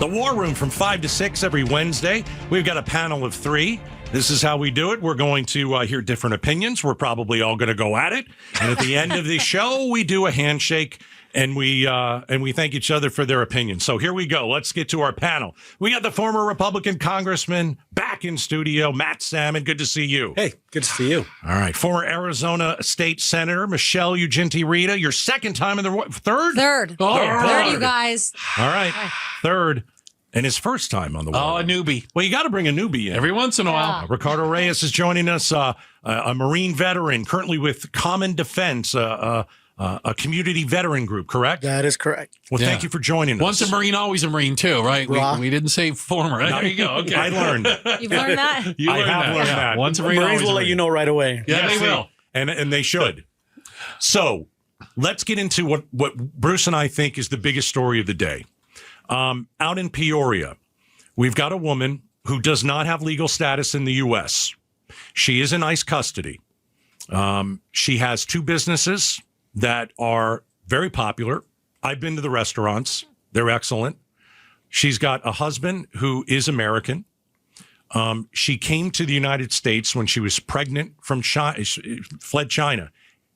The War Room from 5 to 6 every Wednesday. We've got a panel of 3. This is how we do it. We're going to hear different opinions. We're probably all going to go at it. And at the end of the show, we do a handshake, and we thank each other for their opinions. So here we go. Let's get to our panel. We got the former Republican congressman back in studio, Matt Salmon. Good to see you. Hey, good to see you. All right. Former Arizona State Senator Michelle Ugenti-Rita. Your second time in the third? Third. Oh, Third, you guys. All right. Third. And his first time on the War. Oh, a newbie. Well, you got to bring a newbie in. Every once in a while. Ricardo Reyes is joining us, a Marine veteran, currently with Common Defense, a community veteran group, correct? That is correct. Well, thank you for joining us. Once a Marine, always a Marine, too, right? We didn't say former. There you go. Okay. I learned. You've learned that? I have learned that. Once a Marine, Marines always will a let Marine. you know right away. Yeah, they will. And they should. So let's get into what Bruce and I think is the biggest story of the day. Out in Peoria, we've got a woman who does not have legal status in the U.S. She is in ICE custody. She has 2 businesses that are very popular. I've been to the restaurants. They're excellent. She's got a husband who is American. She came to the United States when she was pregnant from China. She fled China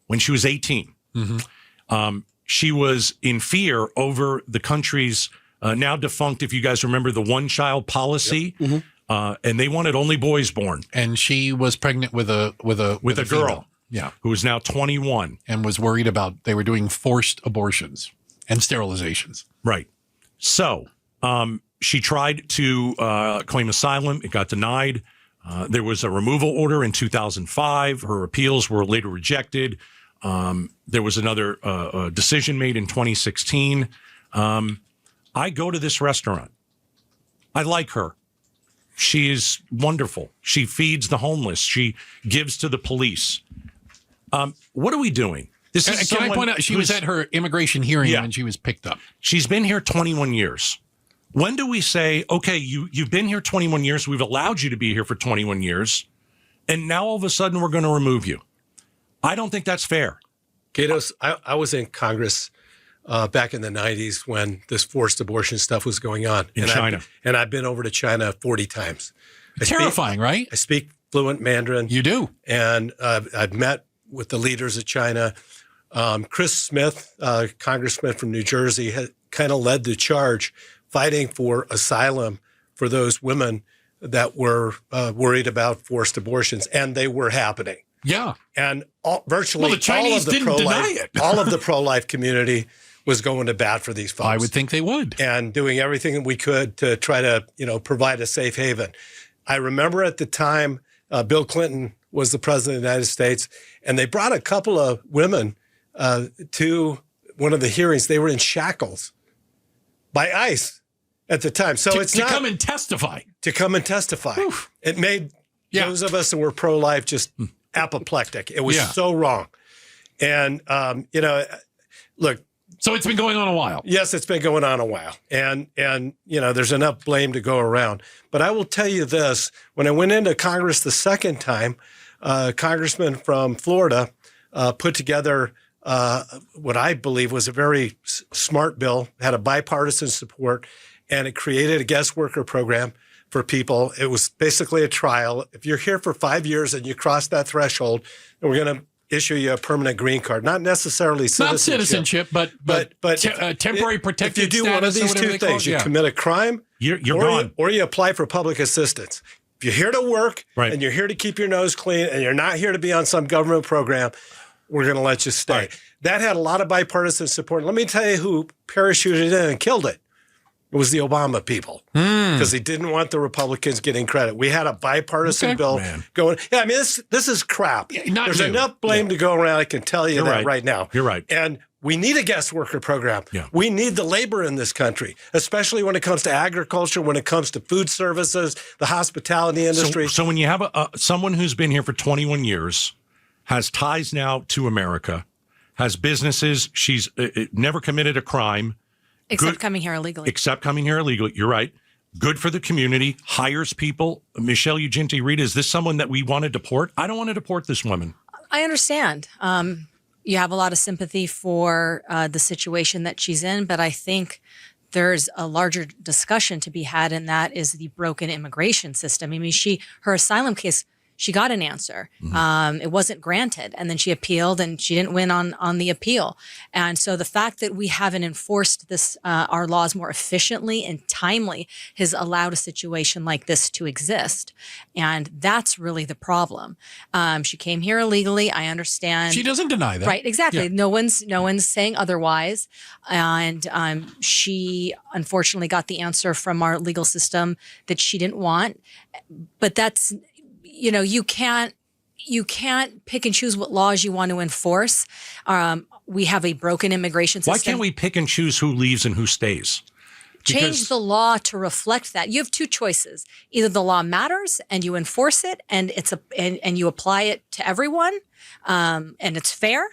when she was 18. Mm-hmm. She was in fear over the country's now defunct, if you guys remember, the one-child policy. Yep. Mm-hmm. And they wanted only boys born. And she was pregnant with a girl. female. Yeah. Who is now 21. And was worried about they were doing forced abortions and sterilizations. Right. So she tried to claim asylum. It got denied. There was a removal order in 2005. Her appeals were later rejected. There was another decision made in 2016. I go to this restaurant. I like her. She is wonderful. She feeds the homeless. She gives to the police. What are we doing? This is Can I point out, she was at her immigration hearing when she was picked up. She's been here 21 years. When do we say, okay, you've been here 21 years, we've allowed you to be here for 21 years, and now all of a sudden we're going to remove you? I don't think that's fair. Gaydos, I was in Congress back in the 90s when this forced abortion stuff was going on. In China. And I've been over to China 40 times. Terrifying, right? I speak fluent Mandarin. You do. And I've met with the leaders of China. Chris Smith, congressman from New Jersey, had kind of led the charge fighting for asylum for those women that were worried about forced abortions, and they were happening. Yeah. And virtually the Chinese all of the pro-life community was going to bat for these folks. I would think they would. And doing everything we could to try to, provide a safe haven. I remember at the time, Bill Clinton was the president of the United States, and they brought a couple of women to one of the hearings. They were in shackles by ICE at the time. So it's not to come and testify. To come and testify. Oof. It made those of us that were pro-life just apoplectic. It was so wrong. And, look. So it's been going on a while. Yes, it's been going on a while. And there's enough blame to go around. But I will tell you this. When I went into Congress the second time, a congressman from Florida put together what I believe was a very smart bill, had a bipartisan support, and it created a guest worker program for people. It was basically a trial. If you're here for 5 years and you cross that threshold, then we're going to issue you a permanent green card, not necessarily citizenship. Not citizenship, but temporary protected status. If you do one of these 2 things, you commit a crime, you're gone. Or you apply for public assistance. If you're here to work and you're here to keep your nose clean and you're not here to be on some government program, we're going to let you stay. Right. That had a lot of bipartisan support. Let me tell you who parachuted in and killed it. It was the Obama people, because he didn't want the Republicans getting credit. We had a bipartisan bill going. Yeah, I mean, this is crap. There's enough blame to go around. I can tell you that right now. You're right. And we need a guest worker program. Yeah. We need the labor in this country, especially when it comes to agriculture, when it comes to food services, the hospitality industry. So when you have someone who's been here for 21 years, has ties now to America, has businesses, she's never committed a crime. Except coming here illegally. You're right. Good for the community, hires people. Michelle Ugenti-Rita, is this someone that we want to deport? I don't want to deport this woman. I understand. You have a lot of sympathy for the situation that she's in, but I think there's a larger discussion to be had, and that is the broken immigration system. I mean, her asylum case, she got an answer. It wasn't granted. And then she appealed and she didn't win on the appeal. And so the fact that we haven't enforced this, our laws more efficiently and timely has allowed a situation like this to exist. And that's really the problem. She came here illegally. I understand. She doesn't deny that. Right. Exactly. Yeah. No one's saying otherwise. And she unfortunately got the answer from our legal system that she didn't want. But that's, you can't pick and choose what laws you want to enforce. We have a broken immigration system. Why can't we pick and choose who leaves and who stays? Change the law to reflect that. You have two choices. Either the law matters and you enforce it and and you apply it to everyone, and it's fair.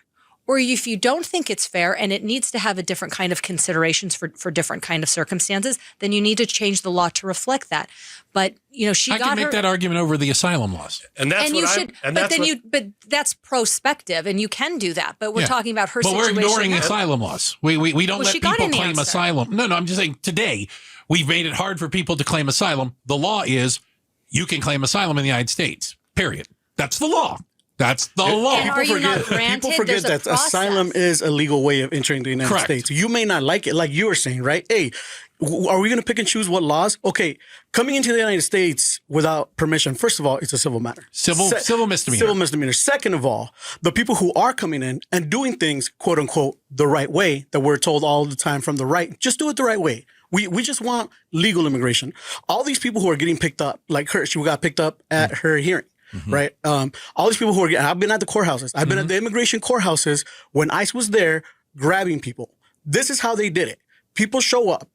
Or if you don't think it's fair and it needs to have a different kind of considerations for different kind of circumstances, then you need to change the law to reflect that. But I can make that argument over the asylum laws, and that's and what you I'm, should. and But that's then but that's prospective, and you can do that. But we're talking about her but situation. we're ignoring now. asylum laws. We don't let she got people an claim answer. asylum. No, I'm just saying today we've made it hard for people to claim asylum. The law is you can claim asylum in the United States. Period. That's the law. That's the law. And are you not granted? People forget There's a that asylum process. is a legal way of entering the United Correct. States. You may not like it, like you were saying, right? Hey, are we going to pick and choose what laws? Okay, coming into the United States without permission, first of all, it's a civil matter. Civil misdemeanor. Civil misdemeanor. Second of all, the people who are coming in and doing things, quote unquote, the right way, that we're told all the time from the right, just do it the right way. We just want legal immigration. All these people who are getting picked up, like her, she got picked up at her hearing. Right. All these people who are, I've been at the courthouses. I've been at the immigration courthouses when ICE was there grabbing people. This is how they did it. People show up,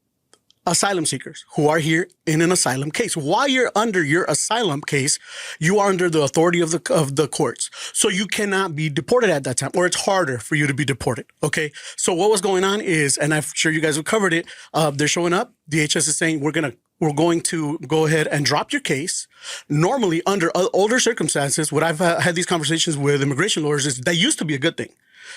asylum seekers who are here in an asylum case. While you're under your asylum case, you are under the authority of the courts. So you cannot be deported at that time, or it's harder for you to be deported. Okay. So what was going on is, and I'm sure you guys have covered it, they're showing up. DHS is saying, we're going to go ahead and drop your case. Normally, under older circumstances, what I've had these conversations with immigration lawyers is that used to be a good thing.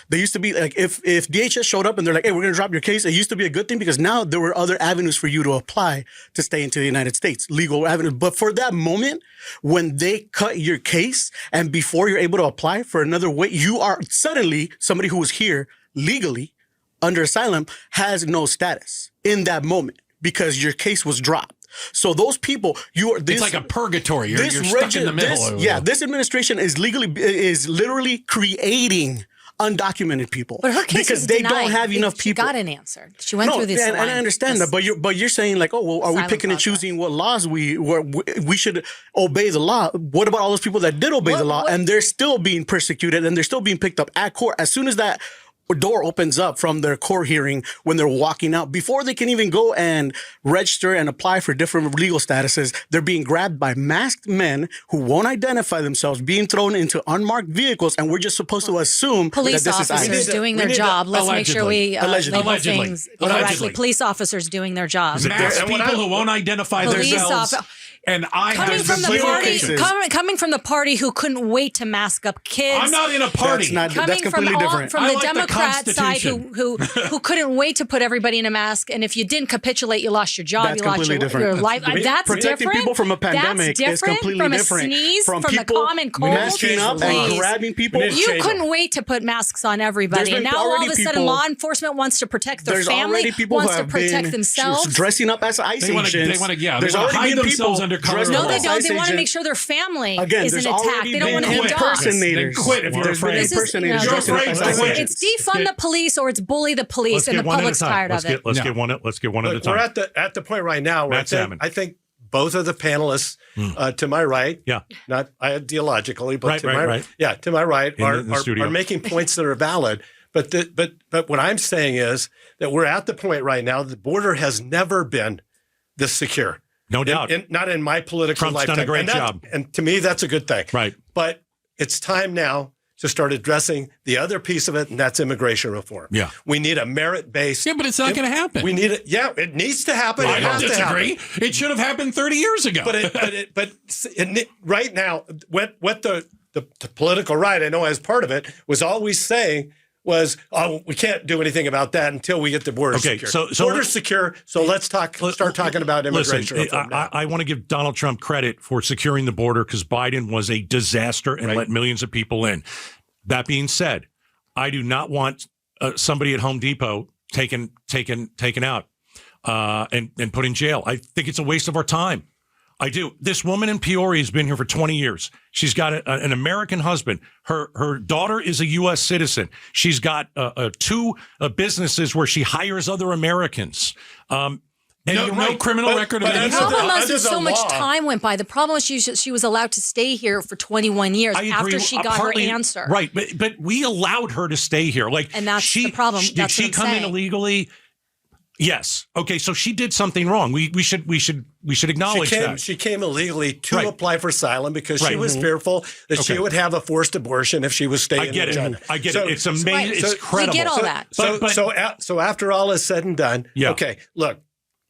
They used to be like, if DHS showed up and they're like, hey, we're going to drop your case, it used to be a good thing because now there were other avenues for you to apply to stay into the United States, legal avenues. But for that moment, when they cut your case and before you're able to apply for another way, you are suddenly somebody who was here legally under asylum has no status in that moment, because your case was dropped. So those people, it's like a purgatory. You're stuck in the middle. This administration is literally creating undocumented people. But her case because was they denied. don't have enough She people. got an answer. She went through this. And I understand that, but you're saying like, oh, well, are we asylum picking and process. choosing what laws we should obey the law? What about all those people that did obey the law and they're still being persecuted and they're still being picked up at court as soon as that door opens up from their court hearing when they're walking out, before they can even go and register and apply for different legal statuses, they're being grabbed by masked men who won't identify themselves, being thrown into unmarked vehicles, and we're just supposed to assume police that this officers is doing their job. Let's make sure we Allegedly. label Allegedly. things Allegedly. correctly. Police officers doing their job. Masked And what people who won't identify Police themselves. And I Coming have from the zero party, cases. coming from the party who couldn't wait to mask up kids. I'm not in a party. That's Coming completely different. from I the like the Democrat side Constitution. who couldn't wait to put everybody in a mask, and if you didn't capitulate, you lost your job, That's you lost completely different. your life. That's Protecting different. people from a pandemic That's is different completely from different. a sneeze, from the people common cold. masking up and Please. grabbing people. We need to You change couldn't them. wait to put masks on everybody, There's and been now all already of a sudden people- law enforcement wants to protect their There's family, already people who wants to have protect been themselves. dressing up as ICE They wanna- agents. they wanna- yeah, they There's wanna already hide been themselves people under cover dressed of No, up they as don't. ICE They want to make agents. sure their family Again, isn't there's attacked. already They don't want to been be dogs. impersonators. Then quit if you're There's been afraid. This is, impersonators you know, dressing up afraid as to ICE quit. agents. It's defund the police or it's bully the police, and the public's tired of it. Let's No. get one at a Look, time. we're at the point right now where Matt Salmon. I think both of the panelists to my right, Yeah. not ideologically, but Right, to right, my right. yeah, to my right In the studio. are making points that are valid. But what I'm saying is that we're at the point right now. The border has never been this secure. No doubt. Not in my political Trump's lifetime. done a great And that- job. And to me, that's a good thing. Right. But it's time now to start addressing the other piece of it, and that's immigration reform. Yeah. We need a merit-based. Yeah, but it's not going to happen. We need it. Yeah, it needs to happen. I It don't has to disagree. happen. It should have happened 30 years ago. Right now, what the political right, I know as part of it, was always saying, was, oh, we can't do anything about that until we get the border secure. So border's secure. So let's start talking about immigration reform now. I want to give Donald Trump credit for securing the border because Biden was a disaster and let millions of people in. That being said, I do not want somebody at Home Depot taken out and put in jail. I think it's a waste of our time. I do. This woman in Peoria has been here for 20 years. She's got an American husband. Her daughter is a U.S. citizen. She's got two businesses where she hires other Americans. No criminal record of The any problem sort. is so much time went by. The problem is she was allowed to stay here for 21 years after she got her answer. Right, but we allowed her to stay here. And that's the problem. Did she come in illegally? Yes. Okay. So she did something wrong. We should acknowledge that she came illegally to apply for asylum because she was fearful that she would have a forced abortion if she was staying in China. I get it. It's amazing. It's credible. We get all that. So after all is said and done, okay, look,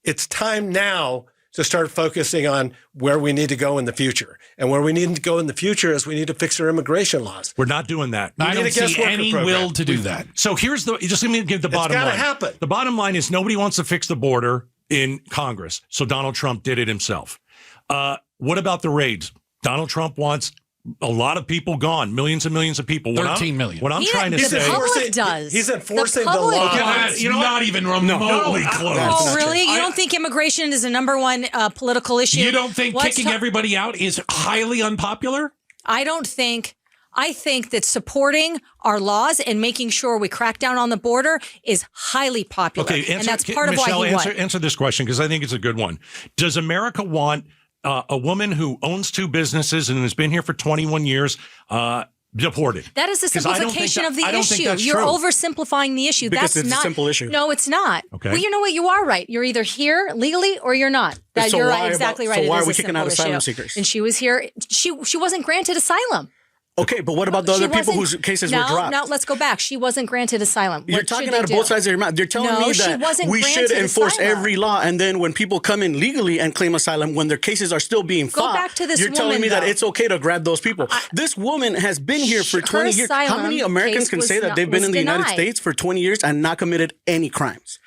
it's time now to start focusing on where we need to go in the future. And where we need to go in the future is we need to fix our immigration laws. We're not doing that. I don't see any will to do that. So just let me give the bottom line. It's got to happen. The bottom line is nobody wants to fix the border in Congress. So Donald Trump did it himself. What about the raids? Donald Trump wants a lot of people gone, millions and millions of people. 13 million. What I'm trying to say, he's enforcing the law. Not even remotely close. Oh, really? You don't think immigration is a number one political issue? You don't think kicking everybody out is highly unpopular? I think that supporting our laws and making sure we crack down on the border is highly popular. Okay, and that's part of why he won. Answer this question because I think it's a good one. Does America want a woman who owns two businesses and has been here for 21 years deported? That is a simplification of the issue. You're true. oversimplifying the issue. Because That's it's not a simple issue. No, it's not. Okay. Well, you know what? You are right. You're either here legally or you're not. So you're why exactly about- right. so why It are is we a kicking out simple asylum issue. seekers? And she was here. She wasn't granted asylum. Okay, but what about the other people whose cases were dropped? No, let's go back. She wasn't granted asylum. You're talking out of both sides of your mouth. They're telling me that we should enforce every law, and then when people come in legally and claim asylum, when their cases are still being fought, back to this you're telling woman, me that though. it's okay to grab those people. This woman has been here for 20 years. How many Americans can say that they've been in the United States for 20 years and not committed any crimes?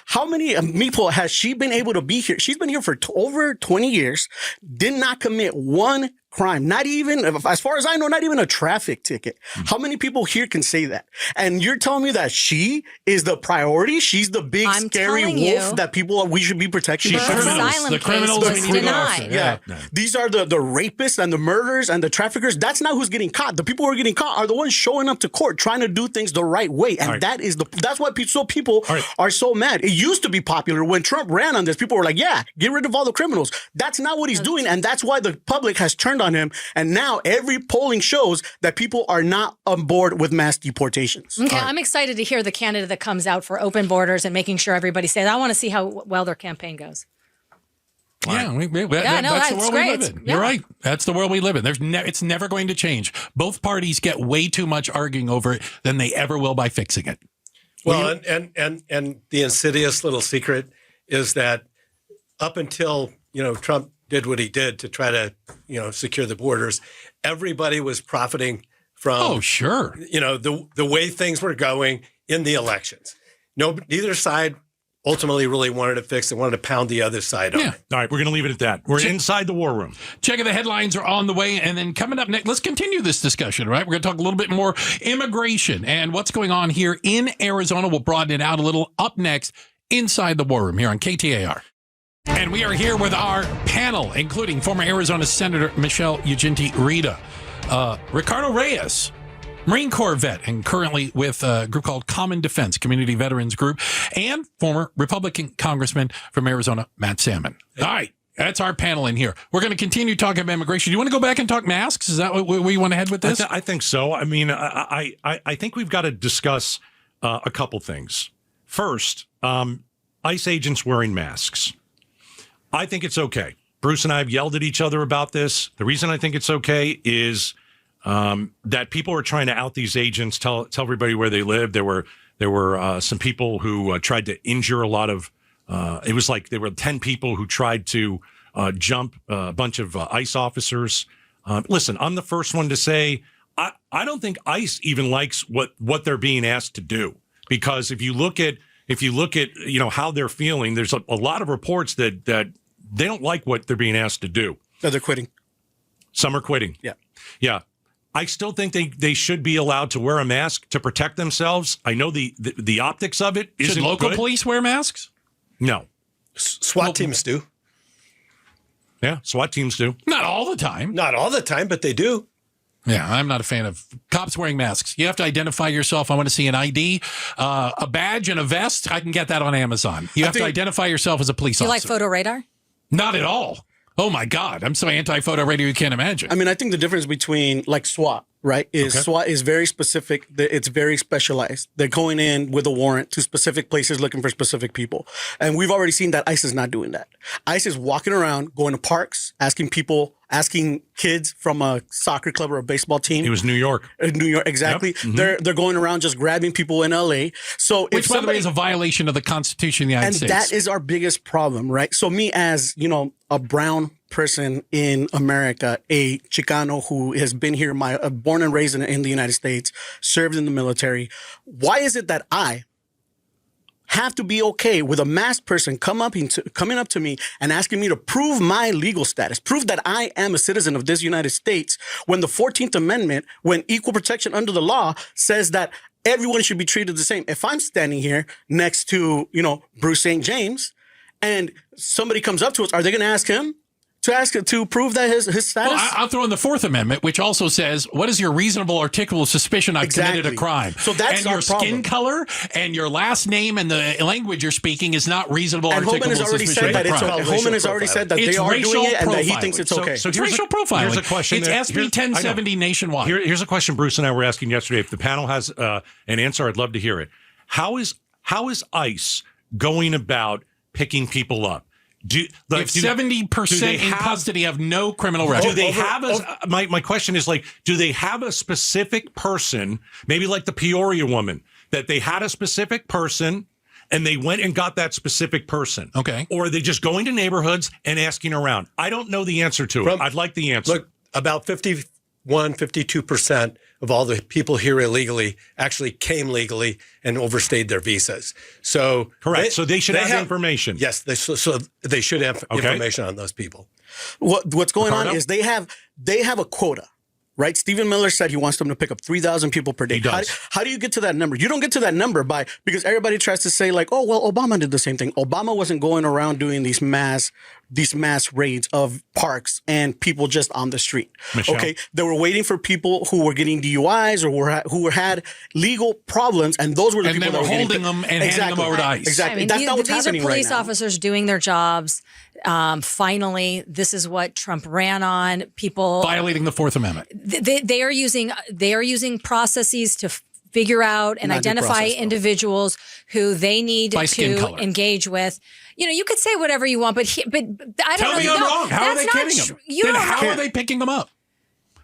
How many people has she been able to be here? She's been here for over 20 years, did not commit one crime, not even, as far as I know, not even a traffic ticket. How many people here can say that? And you're telling me that she is the priority? She's the big scary wolf that we should be protecting? She's the criminals was denied. Yeah. These are the rapists and the murderers and the traffickers. That's not who's getting caught. The people who are getting caught are the ones showing up to court, trying to do things the right way. And that's why people are so mad. It used to be popular when Trump ran on this. People were like, yeah, get rid of all the criminals. That's not what he's doing. And that's why the public has turned on him. And now every polling shows that people are not on board with mass deportations. Okay, I'm excited to hear the candidate that comes out for open borders and making sure everybody stays. I want to see how well their campaign goes. Yeah, that's the world we live in. You're right. That's the world we live in. It's never going to change. Both parties get way too much arguing over it than they ever will by fixing it. Well, and the insidious little secret is that up until Trump did what he did to try to secure the borders, everybody was profiting from the way things were going in the elections. Neither side ultimately really wanted to fix it, wanted to pound the other side on it. All right, we're going to leave it at that. We're inside the war room. Checking the headlines are on the way, and then coming up next, let's continue this discussion, right? We're going to talk a little bit more immigration and what's going on here in Arizona. We'll broaden it out a little up next inside the war room here on KTAR. And we are here with our panel, including former Arizona Senator Michelle Ugenti-Rita, Ricardo Reyes, Marine Corps vet, and currently with a group called Common Defense, Community Veterans Group, and former Republican Congressman from Arizona, Matt Salmon. All right, that's our panel in here. We're going to continue talking about immigration. Do you want to go back and talk masks? Is that where you want to head with this? I think so. I mean, I think we've got to discuss a couple things. First, ICE agents wearing masks. I think it's okay. Bruce and I have yelled at each other about this. The reason I think it's okay is that people are trying to out these agents, tell everybody where they live. There were some people who tried to injure a lot of. It was like there were 10 people who tried to jump a bunch of ICE officers. Listen, I'm the first one to say I don't think ICE even likes what they're being asked to do, because if you look at how they're feeling, there's a lot of reports that they don't like what they're being asked to do. So they're quitting. Some are quitting. Yeah. I still think they should be allowed to wear a mask to protect themselves. I know the optics of it isn't Should local good. police wear masks? No. SWAT teams do. Yeah, SWAT teams do. Not all the time. Not all the time, but they do. Yeah, I'm not a fan of cops wearing masks. You have to identify yourself. I want to see an ID, a badge, and a vest. I can get that on Amazon. You have to identify yourself as a police Do you like officer. photo radar? Not at all. Oh, my God. I'm so anti-photo radio you can't imagine. I mean, I think the difference between like SWAT, right, is SWAT is very specific. It's very specialized. They're going in with a warrant to specific places looking for specific people. And we've already seen that ICE is not doing that. ICE is walking around, going to parks, asking kids from a soccer club or a baseball team. It was New York. New York, exactly. Yep. Mm-hmm. They're going around just grabbing people in LA. So Which, by the way, is a violation of the Constitution of the United States. And that is our biggest problem, right? So me as, a brown person in America, a Chicano who has been here, born and raised in the United States, served in the military, why is it that I have to be okay with a masked person coming up to me and asking me to prove my legal status, prove that I am a citizen of this United States, when the 14th Amendment, when equal protection under the law says that everyone should be treated the same? If I'm standing here next to, Bruce St. James, and somebody comes up to us, are they going to ask him to prove that his status? Well, I'll throw in the Fourth Amendment, which also says, what is your reasonable articulable suspicion I've committed a crime? So that's and our your problem. skin color and your last name and the language you're speaking is not reasonable And Holman articulable has already suspicion said of that a crime. Holman has already said that they are doing it and that he thinks it's okay. So It's here's racial profiling. Here's a question. It's SB 1070 nationwide. Here's a question Bruce and I were asking yesterday. If the panel has an answer, I'd love to hear it. How is ICE going about picking people up? If 70% in custody have no criminal record. Do they have my question is do they have a specific person, maybe like the Peoria woman, that they had a specific person and they went and got that specific person? Okay. Or are they just going to neighborhoods and asking around? I don't know the answer to it. I'd like the answer. Look, about 52% of all the people here illegally actually came legally and overstayed their visas. So correct. So they should have information. Yes, so they should have information on those people. What's going Ricardo? on is they have a quota. Right? Stephen Miller said he wants them to pick up 3,000 people per day. He does. How do you get to that number? You don't get to that number because everybody tries to say like, oh, well, Obama did the same thing. Obama wasn't going around doing these mass raids of parks and people just on the street. Michelle? Okay. They were waiting for people who were getting DUIs or who had legal problems. And those were the And people they were that were holding them and handing them over to ICE. Exactly. I mean, That's not what's these happening are police right now. officers doing their jobs. Finally, this is what Trump ran on. People Violating the Fourth Amendment. they are using processes to figure out and Not due identify process, though. individuals who they need By skin to color. engage with. You could say whatever you want, but I don't Tell know. me I'm No, wrong. How are that's they not getting tr- them? You Then don't how know. are they picking them up?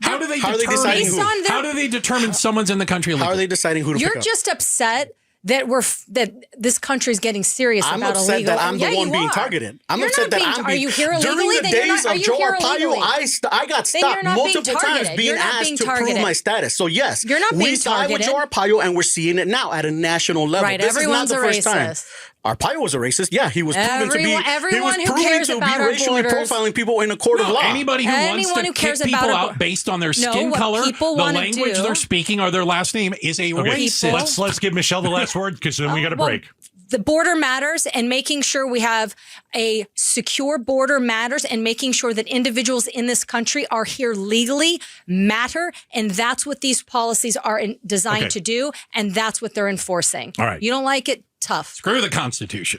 How do they How are they determine? deciding who? Based on their- How do they determine someone's in the country illegally? How are they deciding who to pick You're up? just upset that that this country's getting serious I'm about upset illegal. that I'm the Yeah, one you being are. targeted. I'm You're upset not that I'm Are you here during illegally? the Then you're days not, are of you Joe here Arpaio, illegally? I got Then you're stopped not being multiple times targeted. being You're not asked being to prove targeted. my status. So yes, You're not we being side with Joe targeted. Arpaio and we're seeing it now at a national level. Right, This everyone's is not the a first time. racist. Arpaio was a racist. Yeah, he was proven to be. Everyone he was who proven cares to about be our racially borders- profiling people in a court of law. Anybody who wants Anyone to who kick cares people about our- out based on their No, skin what color, people the wanna language do- they're speaking, or their last name is a racist. Let's give Michelle the last word because then we got to Well, break. The border matters, and making sure we have a secure border matters, and making sure that individuals in this country are here legally matter. And that's what these policies are designed Okay. to do. And that's what they're enforcing. All right. You don't like it? Tough. Screw the Constitution.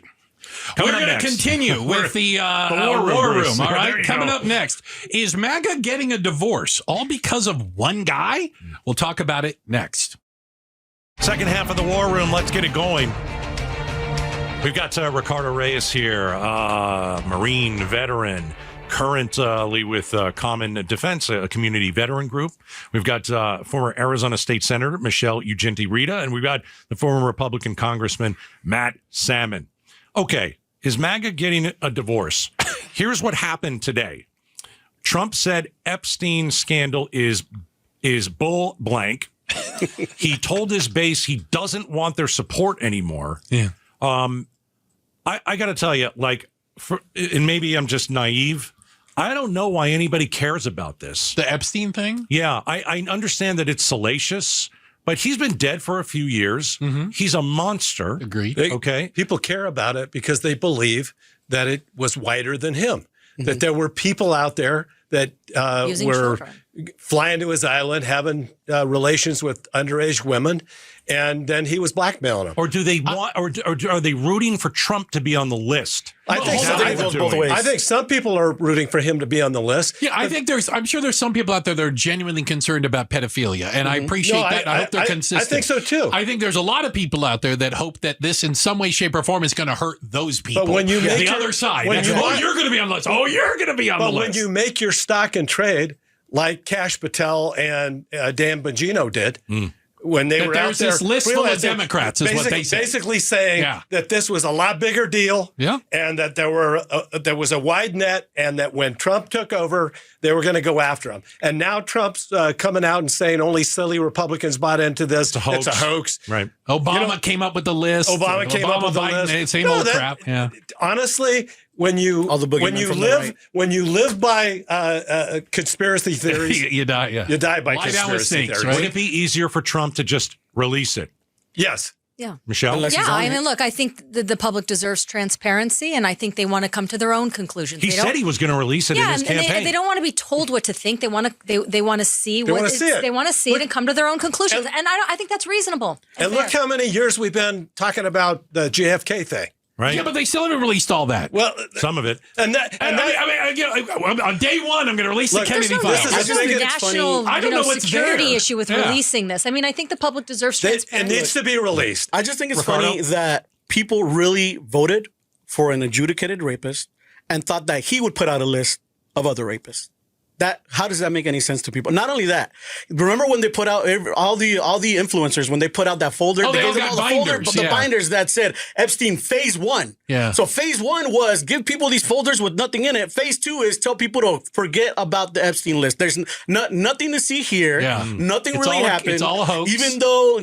Coming We're up going to next. continue with the War Room, War Bruce. Room. All There right. you Coming go. up next, is MAGA getting a divorce all because of one guy? We'll talk about it next. Second half of the War Room. Let's get it going. We've got Ricardo Reyes here, Marine veteran, currently with Common Defense, a community veteran group. We've got former Arizona State Senator Michelle Ugenti-Rita, and we've got the former Republican Congressman Matt Salmon. Okay, is MAGA getting a divorce? Here's what happened today. Trump said Epstein scandal is is bull blank. He told his base he doesn't want their support anymore. Yeah. I got to tell you, and maybe I'm just naive. I don't know why anybody cares about this. The Epstein thing? Yeah, I understand that it's salacious, but he's been dead for a few years. Mm-hmm. He's a monster. Agreed. Okay. People care about it because they believe that it was whiter than him, that there were people out there that Using were children. flying to his island, having relations with underage women, and then he was blackmailing them. Or do they want, or are they rooting for Trump to be on the list? I think Is so. that what I they're goes both doing? ways. I think some people are rooting for him to be on the list. Yeah, I'm sure there's some people out there that are genuinely concerned about pedophilia, and I appreciate No, that. I hope they're consistent. I think so too. I think there's a lot of people out there that hope that this, in some way, shape, or form, is going to hurt those people. But when you make the your- other side, when that's, you- you're going to be on the list. Oh, you're going to be on the But when list. you make your stock and trade, like Cash Patel and Dan Bongino did, when they That were out there's there, this list full of realizing- Democrats is what they say. Basically saying Yeah. that this was a lot bigger deal, Yeah. and that there was a wide net, and that when Trump took over, they were going to go after him. And now Trump's coming out and saying only silly Republicans bought into this. It's a hoax. Right. Obama came up with the list. Obama came up with the Biden, list. Same No, old that- crap. Yeah. Honestly, when you All the boogeymen when you from the live right. when you live by conspiracy theories, you die. Yeah. you die by Lie down with conspiracy snakes, theories. right? Would it be easier for Trump to just release it? Yes. Yeah. Michelle? Unless he's Yeah, on I it. mean, look, I think the public deserves transparency, and I think they want to come to their own conclusions. He They don't- said he was going to release it in yeah, his and campaign. they don't want to be told what to think. They want to they want to see wanna see it. They want to see it and come to their own conclusions. And- And I think that's reasonable. And look how many years we've been talking about the JFK thing. right? Yeah, but they still haven't released all that. Well, Some of it. and that, and that On day one, I'm going to release Look, the Kennedy there's no- files. this is- I There's just no think it's funny. national I don't know what's security there. issue with Yeah. releasing this. I mean, I think the public deserves it transparency. needs to be released. I just think it's Ricardo? funny that people really voted for an adjudicated rapist and thought that he would put out a list of other rapists. How does that make any sense to people? Not only that, remember when they put out all the influencers, when they put out that folder, Oh, they all gave them got the folder, binders, but the yeah. binders that said Epstein phase 1. Yeah. So phase 1 was give people these folders with nothing in it. Phase 2 is tell people to forget about the Epstein list. There's nothing to see here. Yeah. Nothing It's really all- happened. it's all a hoax. Even though,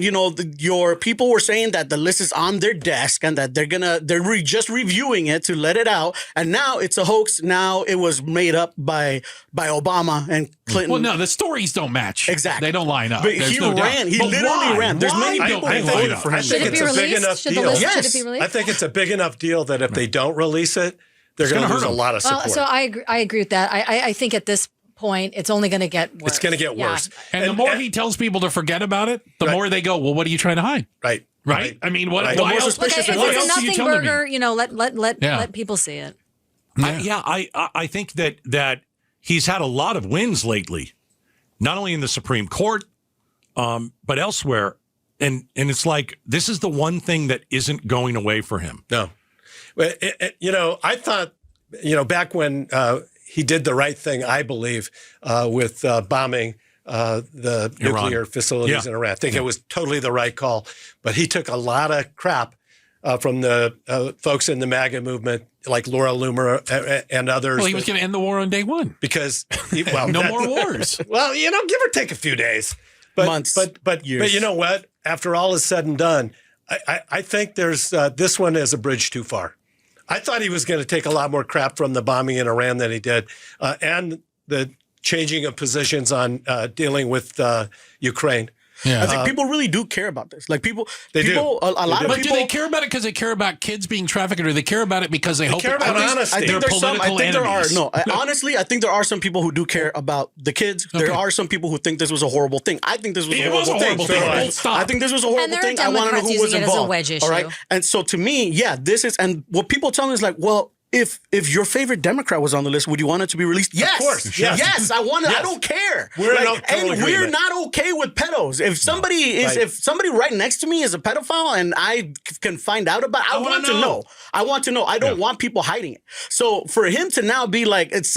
your people were saying that the list is on their desk and that they're just reviewing it to let it out. And now it's a hoax. Now it was made up by Obama and Clinton. Well, no, the stories don't match. Exactly. They don't line up. But There's he no doubt. ran. He But literally why? ran. There's Why many don't people they who line voted up? for him. I Should think it be it's a big released? enough Should the deal. list Yes. should it be released? I think it's a big enough deal that if they don't release it, they're going to gonna lose hurt a them. lot of support. Well, so I agree with that. I think at this point it's only going to get worse. It's going to get Yeah. worse. And the more he tells people to forget about it, the Right. more they go, well, what are you trying to hide? Right. Right? I mean, what? Right. Why The more else? Look, suspicious if What it's a else are you nothing telling me? burger, Yeah. let people see it. I think that he's had a lot of wins lately, not only in the Supreme Court, but elsewhere. And it's like, this is the one thing that isn't going away for him. No. Well, I thought, back when he did the right thing, I believe, with bombing the Iran. nuclear facilities Yeah. in Iran. I think it was totally the right call. But he took a lot of crap from the folks in the MAGA movement, like Laura Loomer and others. Well, he was going to end the war on day one. because No more wars. Well, give or take a few days, but Months, but years. you know what? After all is said and done, I think there's this one is a bridge too far. I thought he was going to take a lot more crap from the bombing in Iran than he did, and the changing of positions on dealing with Ukraine. Yeah. I think people really do care about this. Like people, They do. a lot of But people. do they care about it because they care about kids being trafficked, or do they care about it because they hope care about honesty. I They're think there's some. I political think there are enemies? no. Honestly, I think there are some people who do care about the kids. There Okay. are some people who think this was a horrible thing. I think this was It a was a horrible horrible thing. thing. Right. Full stop. I think this was a horrible there are thing. I want to know Democrats who was using it as a involved. wedge All right. issue. And so to me, yeah, this is. And what people tell me is like, well, if your favorite Democrat was on the list, would you want it to be released? Yes, course, yes. yes. I want it. Yes. I don't care. We're in Like, total and we're agreement. not okay with pedos. If somebody is, Right. if somebody right next to me is a pedophile, and I can find out about, I wanna want to know. know. I want to know. I don't want people hiding it. So for him to now be like, it's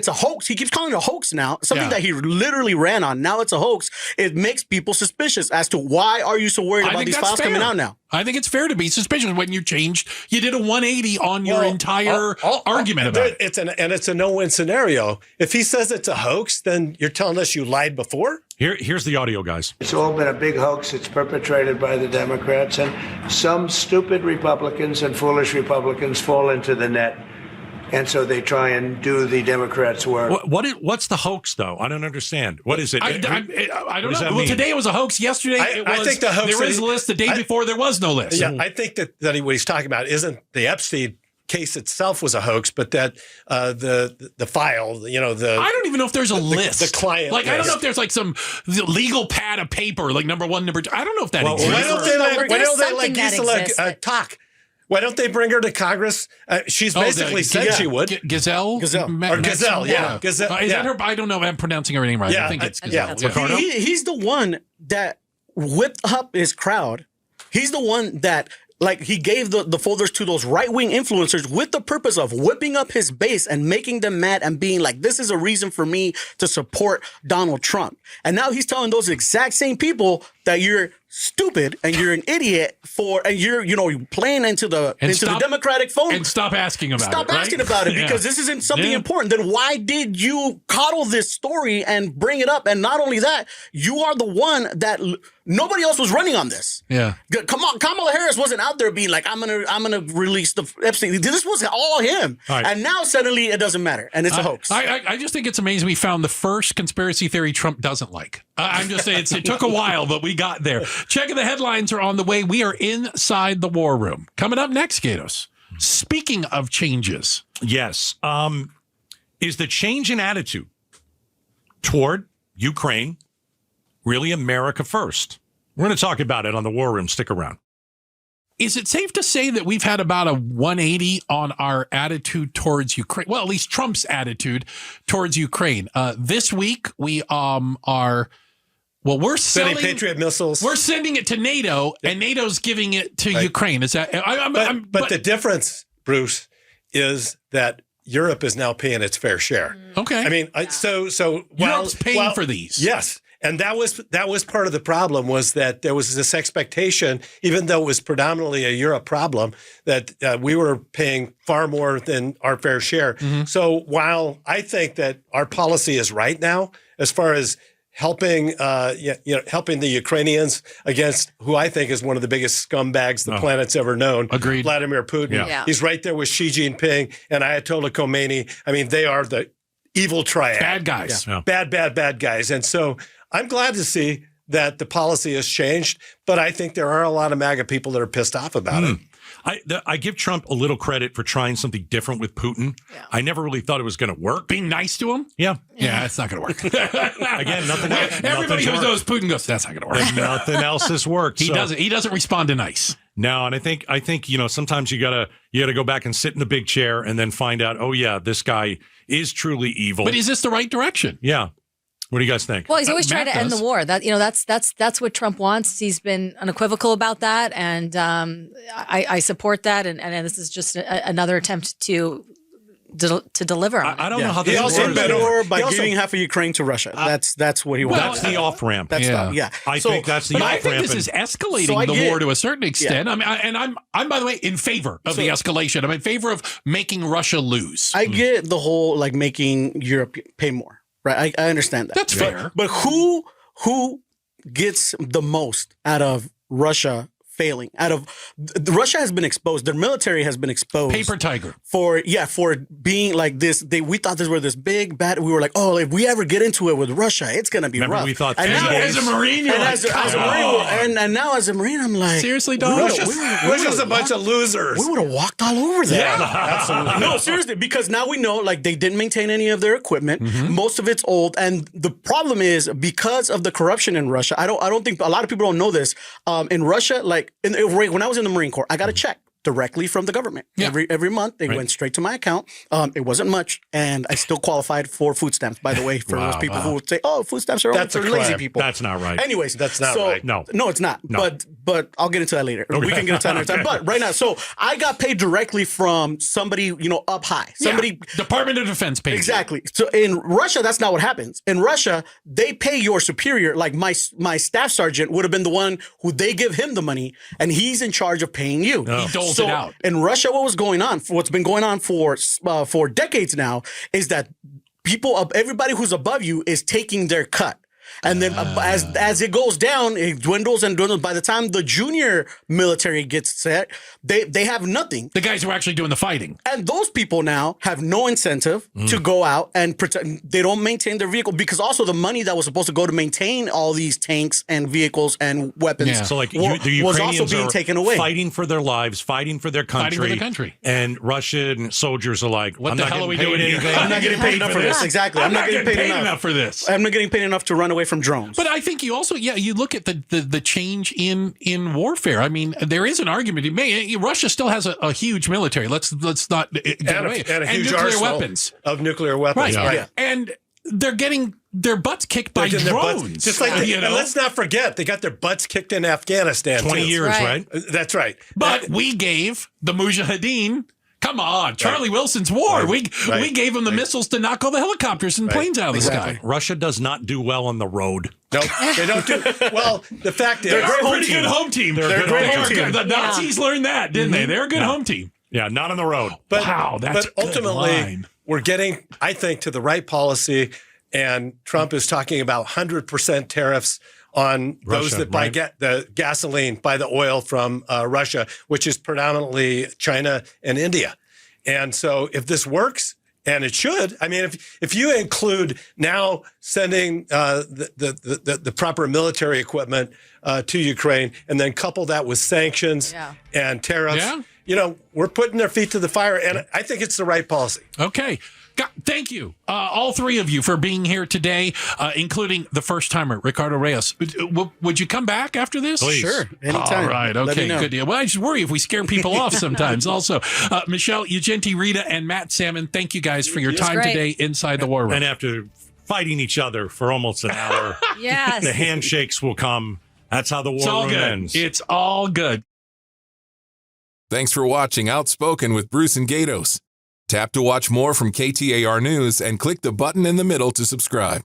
a hoax. He keeps calling it a hoax now. Something Yeah. that he literally ran on. Now it's a hoax. It makes people suspicious as to why are you so worried I about think these that's files coming fair. out now? I think it's fair to be suspicious when you did a 180 on your entire argument about it. It's a no-win scenario. If he says it's a hoax, then you're telling us you lied before? Here's the audio, guys. It's all been a big hoax. It's perpetrated by the Democrats, and some stupid Republicans and foolish Republicans fall into the net. And so they try and do the Democrats' work. What's the hoax, though? I don't understand. What is it? I don't know. Well, today it was a hoax. Yesterday it was. I think the hoax there is a list. The day before there was no list. Yeah, I think that what he's talking about isn't the Epstein case itself was a hoax, but that the file, I don't even know if there's a list. The client list. I don't know if there's like some legal pad of paper, like number 1, number 2. I don't know if that exists. Why don't they let Gisela talk? Why don't they bring her to Congress? She's basically said she would. Gazelle? Gazelle, yeah. Gazelle, is that her? I don't know. I'm pronouncing her name right. Yeah, I think it's Gazelle. Yeah. He's the one that whipped up his crowd. He's the one that, he gave the folders to those right-wing influencers with the purpose of whipping up his base and making them mad and being like, this is a reason for me to support Donald Trump. And now he's telling those exact same people that you're stupid and you're an idiot and you're playing into the Democratic phone. And stop asking about it. Stop asking about it because this isn't something important. Then why did you coddle this story and bring it up? And not only that, you are the one that nobody else was running on this. Yeah. Come on, Kamala Harris wasn't out there being like, I'm gonna release the Epstein. This was all him. Right. And now suddenly it doesn't matter and it's a hoax. I just think it's amazing we found the first conspiracy theory Trump doesn't like. I'm just saying it took a while, but we got there. Checking the headlines are on the way. We are inside the war room. Coming up next, Gaydos. Speaking of changes. Yes. Is the change in attitude toward Ukraine really America first? We're going to talk about it on the War Room. Stick around. Is it safe to say that we've had about a 180 on our attitude towards Ukraine? Well, at least Trump's attitude towards Ukraine. This week, we we're sending Patriot missiles. We're sending it to NATO, and NATO's giving it to Ukraine. Is that? But the difference, Bruce, is that Europe is now paying its fair share. Okay. I mean, so Europe's paying for these. Yes. And that was part of the problem, was that there was this expectation, even though it was predominantly a Europe problem, that we were paying far more than our fair share. Mm-hmm. So while I think that our policy is right now, as far as helping helping the Ukrainians against who I think is one of the biggest scumbags the planet's ever known. Agreed. Vladimir Putin. Yeah. He's right there with Xi Jinping and Ayatollah Khomeini. I mean, they are the evil triad. Bad guys. Yeah. Bad guys. And so I'm glad to see that the policy has changed, but I think there are a lot of MAGA people that are pissed off about it. I give Trump a little credit for trying something different with Putin. Yeah. I never really thought it was going to work. Being nice to him? Yeah, it's not going to work. Again, nothing. Everybody who knows Putin goes, that's not going to work. Nothing else has worked. He doesn't respond to nice. No, and I think sometimes you gotta go back and sit in the big chair and then find out, oh yeah, this guy is truly evil. But is this the right direction? Yeah. What do you guys think? Well, he's always trying to end the war. That's what Trump wants. He's been unequivocal about that, and I support that. And this is just another attempt to deliver on it. I don't know how this works. By giving half of Ukraine to Russia. That's what he wants. That's the off ramp. I think that's the off ramp. I think this is escalating the war to a certain extent. Yeah. I'm by the way in favor of the escalation. I'm in favor of making Russia lose. I get the whole making Europe pay more. Right, I understand that. That's fair. But who gets the most out of Russia failing? Russia has been exposed. Their military has been exposed. Paper tiger. For being like this. We thought this were this big bad. We were like, oh, if we ever get into it with Russia, it's gonna be rough. We thought. And now, as a Marine, you're and now as a Marine, I'm like, seriously, dog. Russia's a bunch of losers. We would have walked all over that. Yeah, absolutely. No, seriously, because now we know they didn't maintain any of their equipment. Mm-hmm. Most of it's old, and the problem is because of the corruption in Russia. I don't think a lot of people don't know this. In Russia, when I was in the Marine Corps, I got a check directly from the government. Yeah. Every month, they went straight to my account. It wasn't much, and I still qualified for food stamps, by the way, for those people who would say, oh, food stamps are only for lazy people. That's not right. Anyways. That's not right. No, it's not. No. But I'll get into that later. We can get into that another time. But right now, so I got paid directly from somebody, up high. Somebody Department of Defense pays. Exactly. So in Russia, that's not what happens. In Russia, they pay your superior. Like my staff sergeant would have been the one who they give him the money, and he's in charge of paying you. He doles it out. In Russia, what's been going on for decades now is that everybody who's above you is taking their cut. And then as it goes down, it dwindles and dwindles. By the time the junior military gets set, they have nothing. The guys who are actually doing the fighting. And those people now have no incentive to go out and protect. They don't maintain their vehicle because also the money that was supposed to go to maintain all these tanks and vehicles and weapons So like the was Ukrainians also being are taken away. fighting for their lives, fighting for their country. And Russian soldiers are like, what I'm the not hell are we getting doing paid here? anything. I'm not getting paid enough for this. Exactly. I'm not getting paid enough for this. I'm not getting paid enough to run away from drones. But I think you also, you look at the change in warfare. I mean, there is an argument to be made. Russia still has a huge military. Let's not get away. And a huge nuclear arsenal weapons. of nuclear weapons. Right. Yeah. And they're getting their butts kicked by drones. Just like and let's not forget, they got their butts kicked in Afghanistan 20 too. years, right? That's right. But we gave the Mujahideen. Come on, Charlie Wilson's war. We gave them the missiles to knock all the helicopters and planes out of the sky. Russia does not do well on the road. No, they don't do well. The fact is, They're a pretty good home team. They're a great home team. The Nazis learned that, didn't they? They're a good home team. Yeah, not on the road. But, wow, that's but ultimately, good line. We're getting, I think, to the right policy. And Trump is talking about 100% tariffs on those that buy the gasoline, buy the oil from Russia, which is predominantly China and India. And so if this works, and it should, I mean, if you include now sending the proper military equipment to Ukraine and then couple that with sanctions and tariffs, we're putting their feet to the fire. And I think it's the right policy. Okay. Thank you, all three of you, for being here today, including the first timer, Ricardo Reyes. Would you come back after this? Please. Sure, anytime. All right, okay, good deal. Well, I just worry if we scare people off sometimes. Also, Michelle, Ugenti-Rita, and Matt Salmon, thank you guys for your time today inside the War Room. And after fighting each other for almost an hour, the handshakes will come. That's how the War Room ends. It's all good. Thanks for watching Outspoken with Bruce and Gaydos. Tap to watch more from KTAR News and click the button in the middle to subscribe.